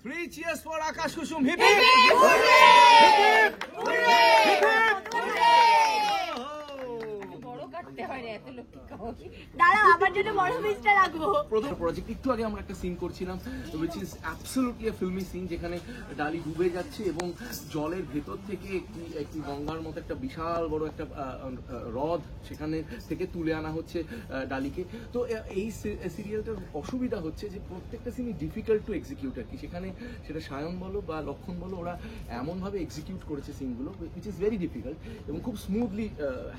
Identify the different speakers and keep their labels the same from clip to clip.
Speaker 1: Three cheers for Akash Kusum. Hip hip! Hooray!
Speaker 2: দাঁড়াও, আমার জন্য বড় পিসটা রাখবো।
Speaker 1: প্রথম প্রজেক্ট একটু আগে আমরা একটা সিন করছিলাম, which is absolutely a filmy scene, যেখানে ডালি ডুবে যাচ্ছে এবং জলের ভেতর থেকে একটি গঙ্গার মতো একটা বিশাল বড় একটা হ্রদ সেখানে থেকে তুলে আনা হচ্ছে ডালিকে। তো এই সিরিয়ালটার অসুবিধা হচ্ছে যে প্রত্যেকটা সিনই ডিফিকাল্ট টু এক্সিকিউট আর কি। সেখানে সেটা সায়ন বলো বা লক্ষণ বলো, ওরা এমনভাবে এক্সিকিউট করেছে সিনগুলো which is very difficult এবং খুব স্মুথলি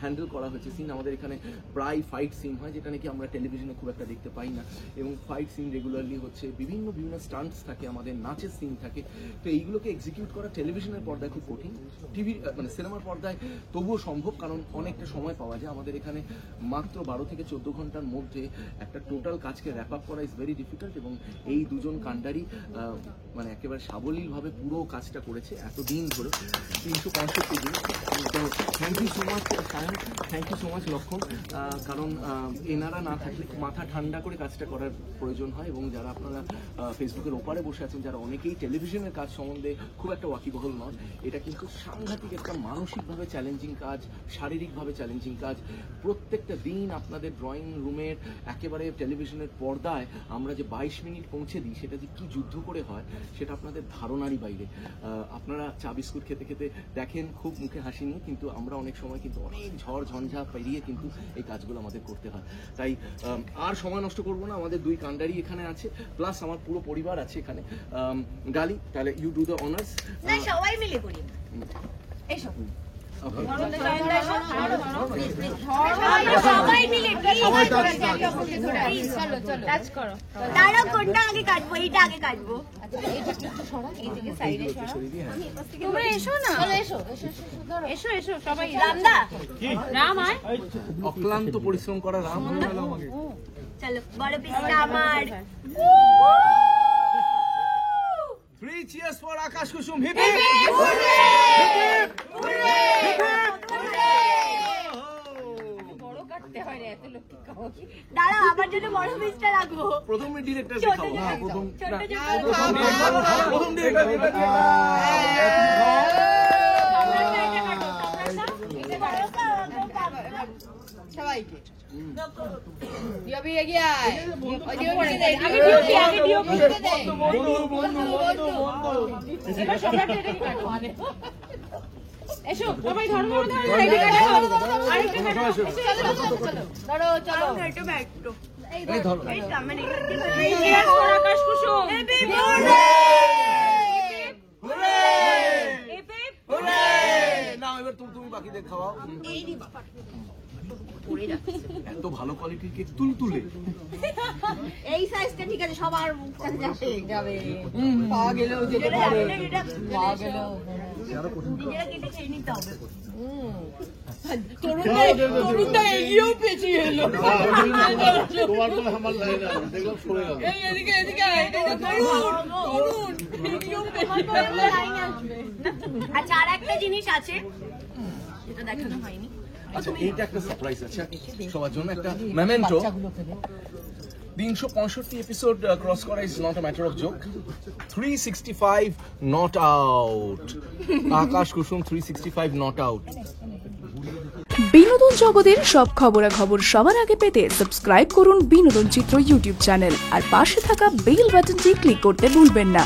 Speaker 1: হ্যান্ডেল করা হয়েছে সিন। আমাদের এখানে প্রায় ফাইট সিন হয়, যেটা নাকি আমরা টেলিভিশনে খুব একটা দেখতে পাই না, এবং ফাইট সিন রেগুলারলি হচ্ছে, বিভিন্ন স্টান্টস থাকে, আমাদের নাচের সিন থাকে। তো এইগুলোকে এক্সিকিউট করা টেলিভিশনের পর্দায় খুব কঠিন, টিভি মানে সিনেমার পর্দায় তবুও সম্ভব, কারণ অনেকটা সময় পাওয়া যায়। আমাদের এখানে মাত্র 12 থেকে 14 ঘন্টার মধ্যে একটা টোটাল কাজকে র্যাপ আপ করা ইজ ভেরি ডিফিকাল্ট, এবং এই দুজন কাণ্ডারি মানে একেবারে সাবলীলভাবে পুরো কাজটা করেছে এতদিন ধরে, 365 দিন। তো thank you so much Sayan, thank you so much Lakshman, কারণ এনারা না থাকলে মাথা ঠান্ডা করে কাজটা করার প্রয়োজন হয়। এবং যারা আপনারা ফেসবুকের ওপারে বসে আছেন, যারা অনেকেই টেলিভিশনের কাজ সম্বন্ধে খুব একটা ওয়াকিবহল নন, এটা কিন্তু সাংঘাতিক একটা মানসিকভাবে চ্যালেঞ্জিং কাজ, শারীরিকভাবে চ্যালেঞ্জিং কাজ। প্রত্যেকটা দিন আপনাদের ড্রয়িং রুমের একেবারে টেলিভিশনের পর্দায় আমরা যে 22 মিনিট পৌঁছে দিই, সেটা যে কী যুদ্ধ করে হয় সেটা আপনাদের ধারণারই বাইরে। আপনারা চা বিস্কুট খেতে খেতে দেখেন খুব মুখে হাসি নিয়ে, কিন্তু আমরা অনেক সময় কিন্তু অনেক ঝড় ঝঞ্ঝা পেরিয়ে কিন্তু এই কাজগুলো আমাদের করতে হয়। তাই আর সময় নষ্ট করবো না, আমাদের দুই কাণ্ডারি এখানে আছে, প্লাস আমার পুরো পরিবার আছে এখানে। ডালি, তাহলে ইউ ডু দ্য অনার্স।
Speaker 2: না, সবাই মিলে করি। এসো সবাই মিলে, দাঁড়াও, কোনটা আগে কাটবো? এইটা আগে কাটবো। তোমরা এসো না, এসো এসো সবাই। রামদা, রাম আয়,
Speaker 1: অক্লান্ত পরিশ্রম করা রাম।
Speaker 2: চলো, বড় পিসটা আমার।
Speaker 1: Three cheers for Akash Kusum. Hip
Speaker 2: hip! দাঁড়াও, আমার জন্য বড় পিসটা রাখবো।
Speaker 1: প্রথম ডিরেক্টর খাও। হ্যাঁ, প্রথম
Speaker 3: সবাইকে
Speaker 2: এসো সবাই, ধরো আকাশ কুসুম।
Speaker 1: না, এবার তুমি বাকিদের খাওয়াও। এত ভালো কোয়ালিটির কেক, তুলতুলে।
Speaker 2: এই সাইজটা ঠিক আছে, সবার কাছে যাবে।
Speaker 3: পাওয়া গেলেও যেতে পারে, পাওয়া গেলেও
Speaker 2: নিজেরা কেটে খেয়ে নিতে হবে।
Speaker 3: তরুণটা এগিয়েও পেছিয়ে এলো।
Speaker 1: তোমার তো আমার লাগে না, দেখলাম সরে গেল।
Speaker 3: এদিকে তরুণ এগিয়েও পেছিয়ে এলো।
Speaker 2: আচ্ছা, আর একটা জিনিস আছে যেটা দেখানো হয়নি।
Speaker 1: আচ্ছা, এইটা একটা সারপ্রাইজ আছে সবার জন্য, একটা মেমেন্টো। 365 এপিসোড ক্রস করা is not a matter of joke. 365 not out. Akash Kusum 365 not out.
Speaker 4: বিনোদন জগতের সব খবরাখবর সবার আগে পেতে সাবস্ক্রাইব করুন বিনোদন চিত্র ইউটিউব চ্যানেল, আর পাশে থাকা বেল বাটনটি ক্লিক করতে ভুলবেন না।